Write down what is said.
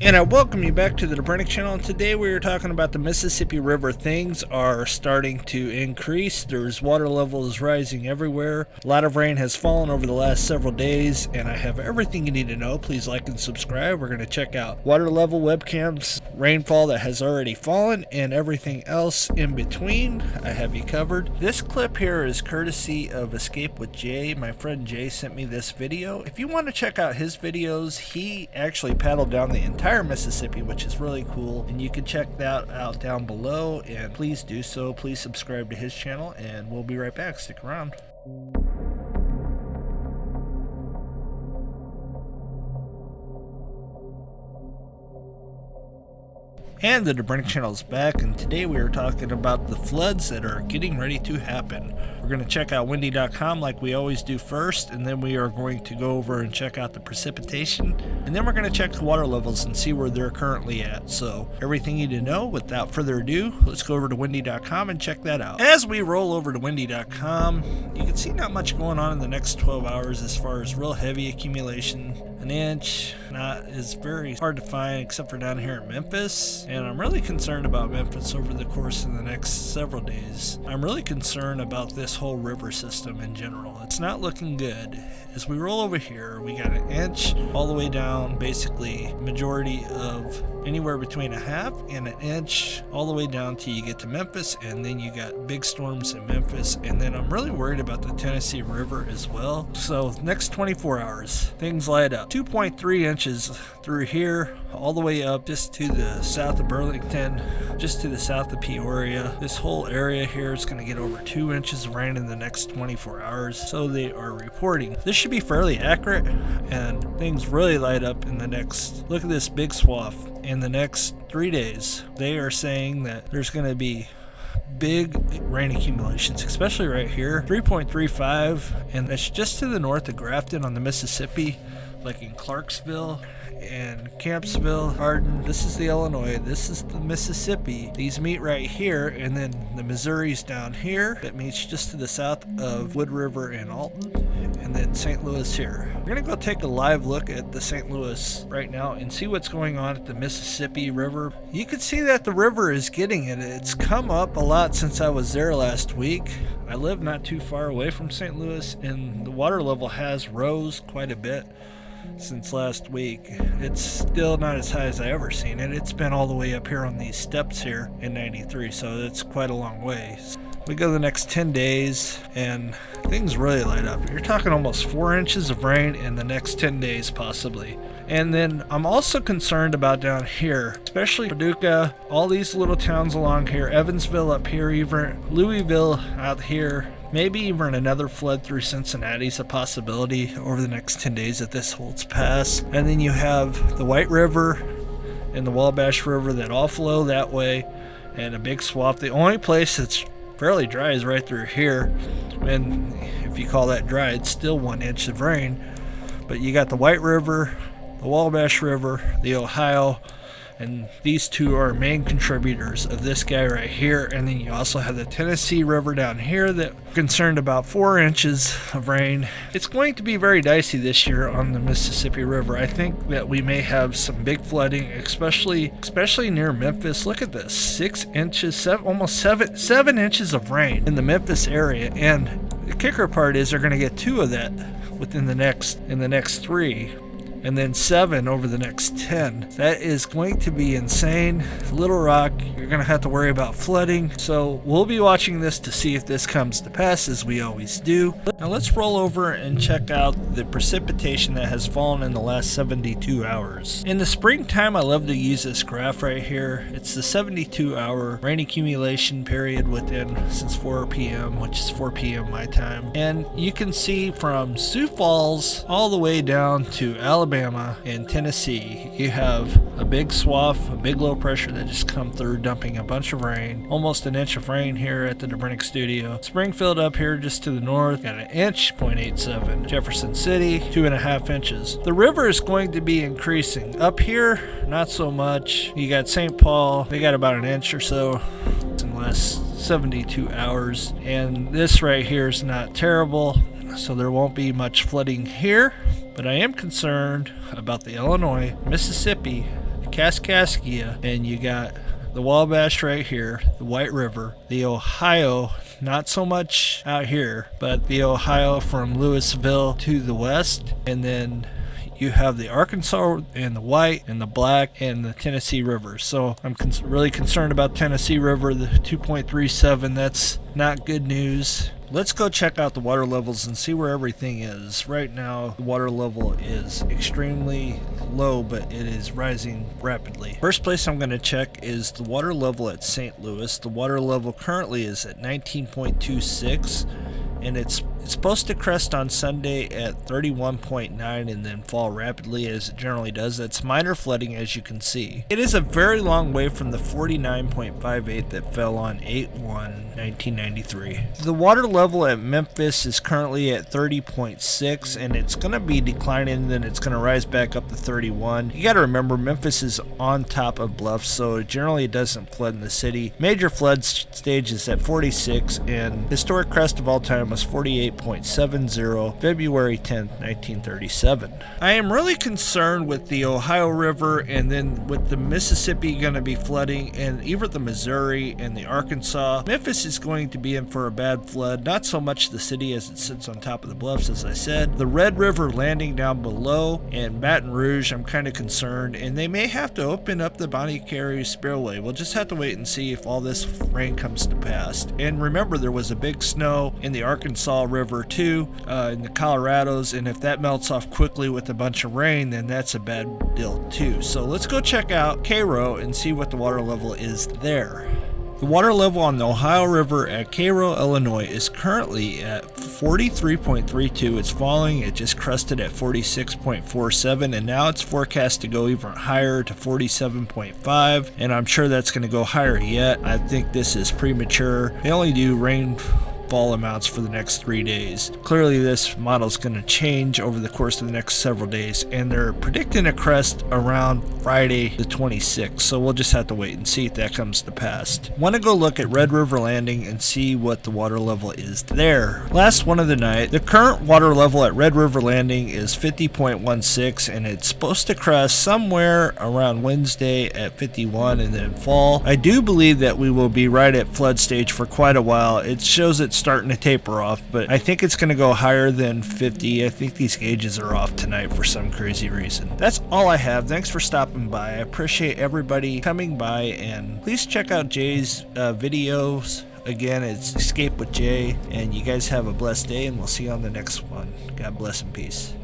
And I welcome you back to the Debrenick channel, and today we are talking about the Mississippi River. Things are starting to increase. There's water levels rising everywhere. A lot of rain has fallen over the last several days, and I have everything you need to know. Please like and subscribe. We're going to check out water level, webcams, rainfall that has already fallen, and everything else in between. I have you covered. This clip here is courtesy of Escape with Jay. My friend Jay sent me this video. If you want to check out his videos, he actually paddled down the entire Mississippi, which is really cool, and you can check that out down below, and please do so. Please subscribe to his channel, and we'll be right back. Stick around. And the Debrenick channel is back, and today we are talking about the floods that are getting ready to happen. We're going to check out windy.com like we always do first, and then we are going to go over and check out the precipitation, and then we're going to check the water levels and see where they're currently at. So everything you need to know. Without further ado, let's go over to windy.com and check that out. As we roll over to windy.com, you can see not much going on in the next 12 hours as far as real heavy accumulation. An inch is very hard to find except for down here in Memphis, and I'm really concerned about Memphis over the course of the next several days. I'm really concerned about this whole river system in general. It's not looking good. As we roll over here, we got an inch all the way down, basically majority of anywhere between a half and an inch all the way down till you get to Memphis, and then you got big storms in Memphis, and then I'm really worried about the Tennessee River as well. So next 24 hours, things light up. 2.3 inches through here, all the way up just to the south of Burlington, just to the south of Peoria. This whole area here is going to get over 2 inches of rain in the next 24 hours, so they are reporting. This should be fairly accurate, and things really light up in the next, look at this big swath. In the next 3 days, they are saying that there's going to be big rain accumulations, especially right here, 3.35, and that's just to the north of Grafton on the Mississippi, like in Clarksville and Campsville, Hardin. This is the Illinois, this is the Mississippi. These meet right here, and then the Missouri's down here. That meets just to the south of Wood River and Alton, and then St. Louis here. We're gonna go take a live look at the St. Louis right now and see what's going on at the Mississippi River. You can see that the river is getting it. It's come up a lot since I was there last week. I live not too far away from St. Louis, and the water level has rose quite a bit since last week. It's still not as high as I ever seen it. It's been all the way up here on these steps here in 93, so it's quite a long way. We go the next 10 days and things really light up. You're talking almost 4 inches of rain in the next 10 days possibly. And then I'm also concerned about down here, especially Paducah, all these little towns along here, Evansville up here, even Louisville out here. Maybe even another flood through Cincinnati is a possibility over the next 10 days if this holds pass. And then you have the White River and the Wabash River that all flow that way, and a big swath. The only place that's fairly dry is right through here, and if you call that dry, it's still 1 inch of rain. But you got the White River, the Wabash River, the Ohio, and these two are main contributors of this guy right here. And then you also have the Tennessee River down here that we're concerned about 4 inches of rain. It's going to be very dicey this year on the Mississippi River. I think that we may have some big flooding, especially near Memphis. Look at this, 6 inches, almost seven inches of rain in the Memphis area. And the kicker part is they're going to get 2 of that in the next 3. And then 7 over the next 10. That is going to be insane. Little Rock, you're going to have to worry about flooding. So we'll be watching this to see if this comes to pass, as we always do. Now let's roll over and check out the precipitation that has fallen in the last 72 hours. In the springtime, I love to use this graph right here. It's the 72-hour rain accumulation period since 4 p.m., which is 4 p.m. my time. And you can see from Sioux Falls all the way down to Alabama and Tennessee, you have a big swath, a big low pressure that just come through, dumping a bunch of rain. Almost an inch of rain here at the Debrenick studio. Springfield up here just to the north, got an inch, 0.87. Jefferson City, 2.5 inches. The river is going to be increasing. Up here, not so much. You got St. Paul, they got about an inch or so in the last 72 hours. And this right here is not terrible, so there won't be much flooding here. But I am concerned about the Illinois, Mississippi, Kaskaskia, and you got the Wabash right here, the White River, the Ohio, not so much out here, but the Ohio from Louisville to the west, and then you have the Arkansas and the White and the Black and the Tennessee River. So I'm really concerned about Tennessee River, the 2.37. That's not good news. Let's go check out the water levels and see where everything is. Right now, the water level is extremely low, but it is rising rapidly. First place I'm going to check is the water level at St. Louis. The water level currently is at 19.26, and it's supposed to crest on Sunday at 31.9 and then fall rapidly as it generally does. That's minor flooding, as you can see. It is a very long way from the 49.58 that fell on 8/1/1993. The water level at Memphis is currently at 30.6, and it's going to be declining, then it's going to rise back up to 31. You got to remember, Memphis is on top of bluffs, so generally it doesn't flood in the city. Major flood stage is at 46, and historic crest of all time was 48.70, February 10th, 1937. I am really concerned with the Ohio River, and then with the Mississippi going to be flooding, and even the Missouri and the Arkansas. Memphis is going to be in for a bad flood, not so much the city as it sits on top of the bluffs, as I said. The Red River landing down below, and Baton Rouge, I'm kind of concerned, and they may have to open up the Bonnie Carey Spillway. We'll just have to wait and see if all this rain comes to pass. And remember, there was a big snow in the Arkansas River too, in the Colorados, and if that melts off quickly with a bunch of rain, then that's a bad deal too. So let's go check out Cairo and see what the water level is there. The water level on the Ohio River at Cairo, Illinois is currently at 43.32. It's falling. It just crested at 46.47, and now it's forecast to go even higher to 47.5, and I'm sure that's going to go higher yet. I think this is premature. They only do rainfall amounts for the next 3 days. Clearly this model is going to change over the course of the next several days, and they're predicting a crest around Friday the 26th, so we'll just have to wait and see if that comes to pass. Want to go look at Red River Landing and see what the water level is there. Last one of the night, the current water level at Red River Landing is 50.16, and it's supposed to crest somewhere around Wednesday at 51 and then fall. I do believe that we will be right at flood stage for quite a while. It shows it's starting to taper off, but I think it's going to go higher than 50. I think these gauges are off tonight for some crazy reason. That's all I have. Thanks for stopping by. I appreciate everybody coming by, and please check out Jay's videos. Again, it's Escape with Jay, and you guys have a blessed day, and we'll see you on the next one. God bless and peace.